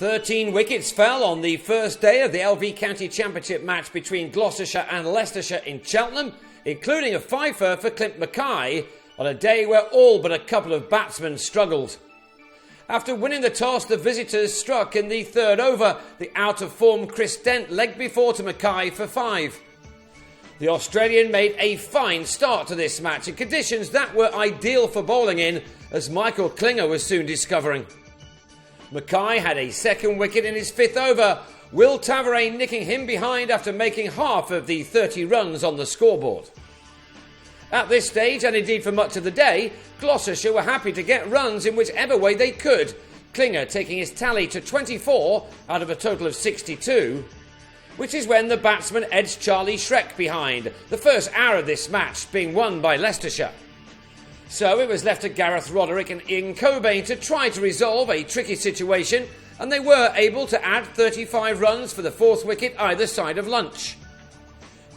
13 wickets fell on the first day of the LV County Championship match between Gloucestershire and Leicestershire in Cheltenham, including a fifer for Clint Mackay on a day where all but a couple of batsmen struggled. After winning the toss, the visitors struck in the third over. The out-of-form Chris Dent legged before to Mackay for 5. The Australian made a fine start to this match in conditions that were ideal for bowling in, as Michael Klinger was soon discovering. Mackay had a second wicket in his 5th over, Will Tavare nicking him behind after making half of the 30 runs on the scoreboard. At this stage, and indeed for much of the day, Gloucestershire were happy to get runs in whichever way they could, Klinger taking his tally to 24 out of a total of 62, which is when the batsman edged Charlie Shrek behind, the first hour of this match being won by Leicestershire. So it was left to Gareth Roderick and Ian Cobain to try to resolve a tricky situation, and they were able to add 35 runs for the 4th wicket either side of lunch.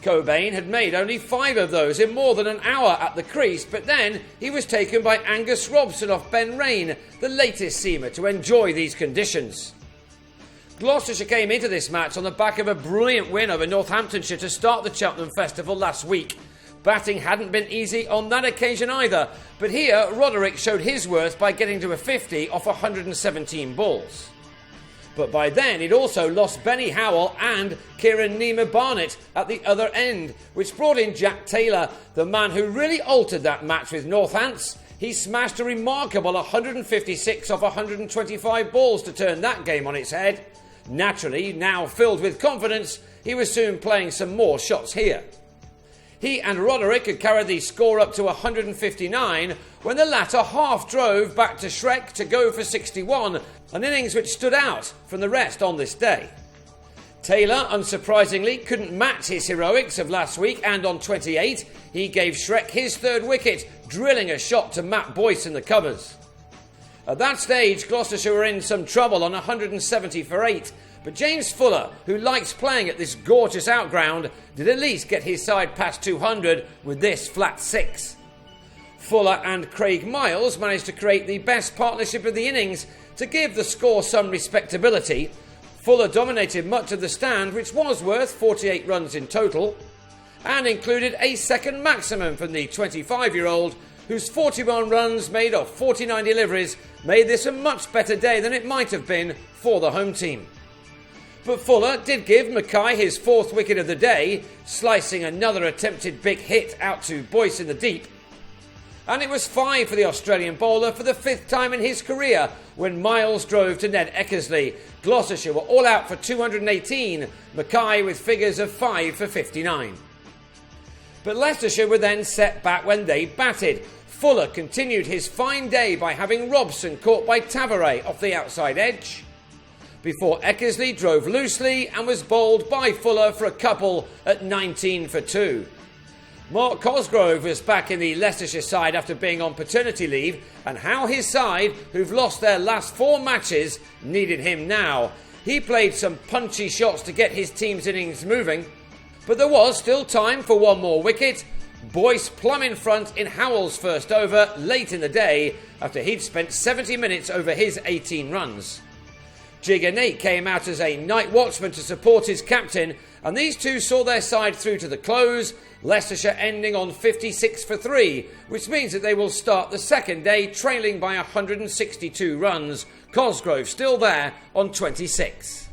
Cobain had made only 5 of those in more than an hour at the crease, but then he was taken by Angus Robson off Ben Rain, the latest seamer to enjoy these conditions. Gloucestershire came into this match on the back of a brilliant win over Northamptonshire to start the Cheltenham Festival last week. Batting hadn't been easy on that occasion either, but here Roderick showed his worth by getting to a 50 off 117 balls. But by then he'd also lost Benny Howell and Kieran Nima Barnett at the other end, which brought in Jack Taylor, the man who really altered that match with Northants. He smashed a remarkable 156 off 125 balls to turn that game on its head. Naturally, now filled with confidence, he was soon playing some more shots here. He and Roderick had carried the score up to 159 when the latter half drove back to Shrek to go for 61, an innings which stood out from the rest on this day. Taylor, unsurprisingly, couldn't match his heroics of last week, and on 28 he gave Shrek his 3rd wicket, drilling a shot to Matt Boyce in the covers. At that stage, Gloucestershire were in some trouble on 170 for 8, but James Fuller, who likes playing at this gorgeous outground, did at least get his side past 200 with this flat 6. Fuller and Craig Miles managed to create the best partnership of the innings to give the score some respectability. Fuller dominated much of the stand, which was worth 48 runs in total, and included a second maximum from the 25-year-old, whose 41 runs made of 49 deliveries made this a much better day than it might have been for the home team. But Fuller did give Mackay his 4th wicket of the day, slicing another attempted big hit out to Boyce in the deep. And it was 5 for the Australian bowler for the 5th time in his career when Miles drove to Ned Eckersley. Gloucestershire were all out for 218, Mackay with figures of 5 for 59. But Leicestershire were then set back when they batted. Fuller continued his fine day by having Robson caught by Tavare off the outside edge, before Eckersley drove loosely and was bowled by Fuller for a couple at 19 for 2. Mark Cosgrove was back in the Leicestershire side after being on paternity leave, and how his side, who've lost their last 4 matches, needed him now. He played some punchy shots to get his team's innings moving, but there was still time for one more wicket. Boyce plumb in front in Howell's first over late in the day after he'd spent 70 minutes over his 18 runs. Jigger Nate came out as a night watchman to support his captain, and these two saw their side through to the close, Leicestershire ending on 56 for 3, which means that they will start the second day trailing by 162 runs, Cosgrove still there on 26.